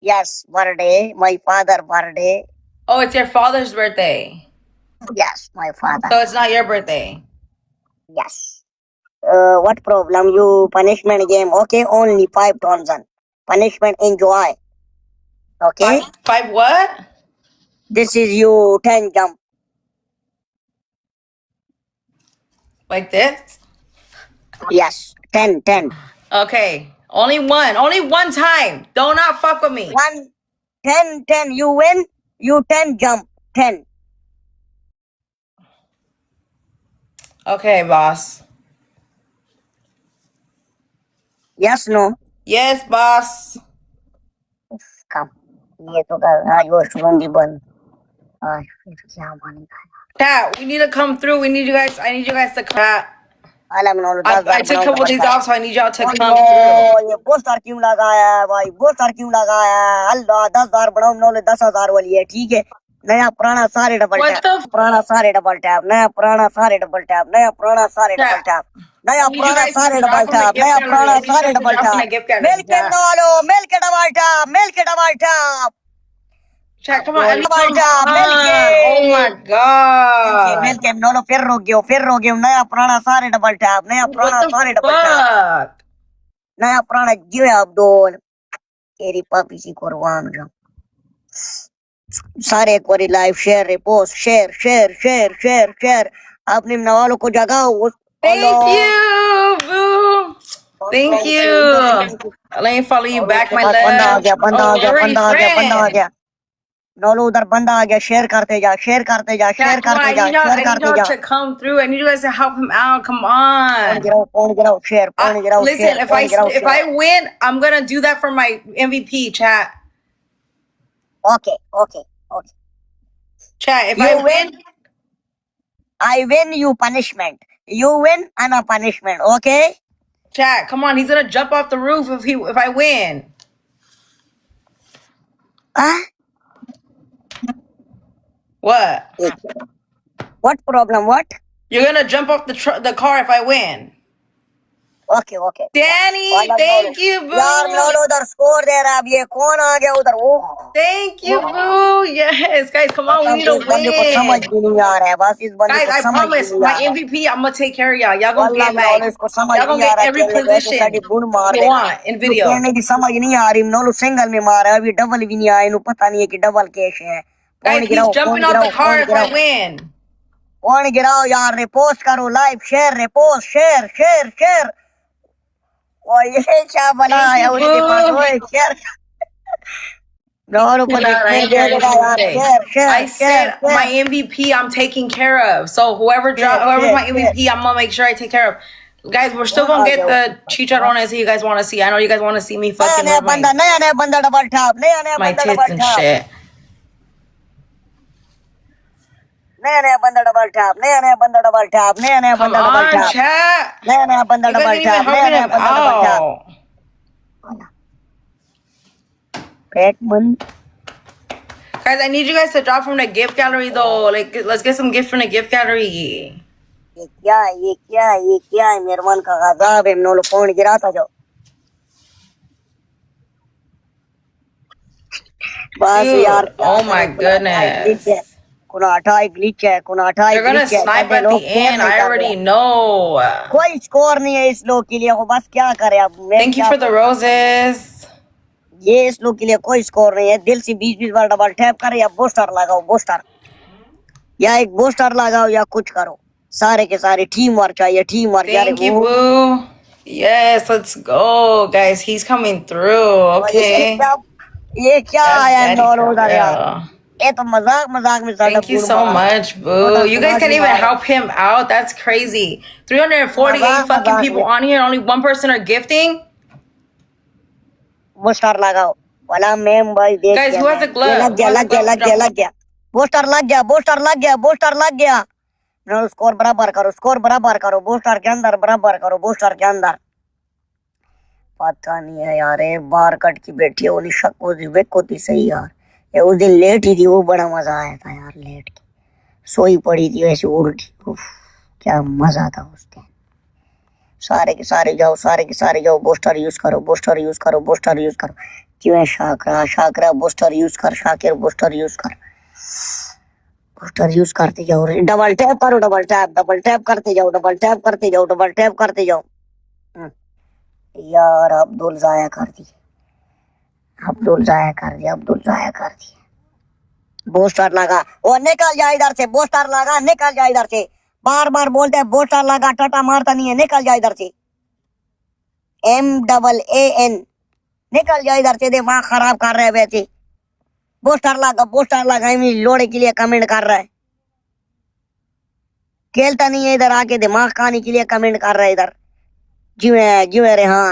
Yes, birthday. My father birthday. Oh, it's your father's birthday. Yes, my father. So it's not your birthday. Yes. What problem? You punishment game. Okay, only 5,000. Punishment enjoy. Okay. Five what? This is you 10 jump. Like this? Yes, 10. Okay. Only one time. Do not fuck with me. 10. You win. You 10 jump. 10. Okay, boss. Yes, no. Yes, boss. Come. ये तो कर आज वो शुरूंगी बंद आज फिर क्या बनेगा Chat, we need to come through. I need you guys to come. Alam now I took a couple days off, so I need y'all to come through. ये पोस्टर क्यों लगाया है भाई पोस्टर क्यों लगाया है अल्लाह 10,000 बढ़ाओ 10,000 वाली है ठीक है नया पुराना सारे डबल टैप पुराना सारे डबल टैप नया पुराना सारे डबल टैप नया पुराना सारे डबल टैप नया पुराना सारे डबल टैप नया पुराना सारे डबल टैप मिल के double tap Chat, come on. Double tap मिल के Oh my god. मिल के नोलो फिर रोक गयो नया पुराना सारे डबल टैप नया पुराना सारे डबल टैप Fuck. नया पुराना जियो अब्दुल तेरी पापी सी कुर्बान जाऊं सारे एक बारी लाइव शेयर रिपोस्ट शेयर अपने नवालों को जगाओ Thank you, boo. Thank you. Let me follow you back, my love. बंदा आ Oh, we're already friends. गया नौलो उधर बंदा आ गया शेयर करते जा Chat, come on, I need y'all to come through. I need you guys to help him out. Come on. कौन गिराओ share Listen, if I win, I'm gonna do that for my MVP, chat. okay Chat, if You I win, I win you punishment you win and a punishment okay chat, come on, he's gonna jump off the roof if I win. What problem what You're gonna jump off the car if I win. okay Danny, thank you, boo. यार नौलो उधर score दे रहा है अब ये कौन आ गया उधर वो Thank you, boo. Yes, guys, come on, we need to बंदे को समझ win. भी नहीं आ रहा है बस इस बंदे Guys, को I समझ भी promise, नहीं my आ रहा है MVP, I'm gonna take care of y'all. Y'all gonna get नौलो like, इसको समझ y'all नहीं gonna आ get रहा every है position साडी गुण मार you they want in video. कहने की समझ नहीं आ रही नौलो सिंगल में मार है अभी डबल भी नहीं आया इन्हें पता नहीं है कि डबल कैश है Guys, he's jumping off the car if I win. कौन गिराओ यार रिपोस्ट करो लाइव शेयर रिपोस्ट शेयर और ये क्या बना है उसके पास ओए शेयर नौलो पर I said my MVP I'm taking care of. So whoever's my MVP, I'm gonna make sure I take care of. Guys, we're still gonna get the chicharrones that you guys want to see. I know you guys want to see me fucking with नया बंदा double tap my tits and shit. नया बंदा double tap नया बंदा double tap नया Come बंदा double on, tap chat. नया बंदा You guys double ain't even tap helping नया him बंदा double tap out. Guys, I need you guys to drop from the gift gallery though. Like, let's get some gifts from the gift gallery. ये क्या है मेरे मन का गज़ब है नौलो फोन गिराता जाओ बस यार Dude, oh my goodness. They're gonna snipe at the end. I already know. कोई स्कोर नहीं है इस लोग के लिए वो बस क्या करे अब Thank you for the roses. ये इस लोग के लिए कोई स्कोर नहीं है दिल से 20 बार डबल टैप करे या बूस्टर लगाओ बूस्टर या एक बूस्टर लगाओ या कुछ करो सारे के सारे टीम वर्क चाहिए team work Thank you, boo. Yes, let's go, guys. He's coming through. Okay. ये क्या है नौलो उधर यार ये तो मजाक में Thank you so much, boo. You guys can't even help him out. That's crazy. 348 fucking people on here, only one person are gifting. Booster लगाओ वाला मेम भाई देख Guys, who has a glove? लग गया बूस्टर लग गया no score बराबर करो बूस्टर के अंदर बराबर करो बूस्टर के अंदर पता नहीं है यार ये बाहर कट की बैठी है वो शक वो थी सही यार ये उस दिन लेट ही थी वो बड़ा मजा आया था यार लेट की सोई पड़ी थी वैसे उल्टी क्या मजा था उस दिन सारे के सारे जाओ बूस्टर यूज करो کیوں شاکرہ بوسٹر یوز کر، شاکر بوسٹر یوز کر، بوسٹر یوز کرتے جاؤ، ڈبل ٹیپ کرو، ڈبل ٹیپ کرتے جاؤ، ڈبل ٹیپ کرتے جاؤ، ڈبل ٹیپ کرتے جاؤ. یار عبدل ضائع کر دی، عبدل ضائع کر دی، عبدل ضائع کر دی. بوسٹر لگا، وہ نکل جا ادھر سے، بوسٹر لگا، نکل جا ادھر سے. بار بار بولتے ہیں بوسٹر لگا، ٹٹا مارتا نہیں ہے، نکل جا ادھر سے. MAAN، نکل جا ادھر سے، دماغ خراب کر رہے ویسے. بوسٹر لگا لوڑے کے لیے کمنٹ کر رہا ہے، کھیلتا نہیں ہے ادھر آ کے، دماغ کھانے کے لیے کمنٹ کر رہا ہے ادھر. جیوے ریحان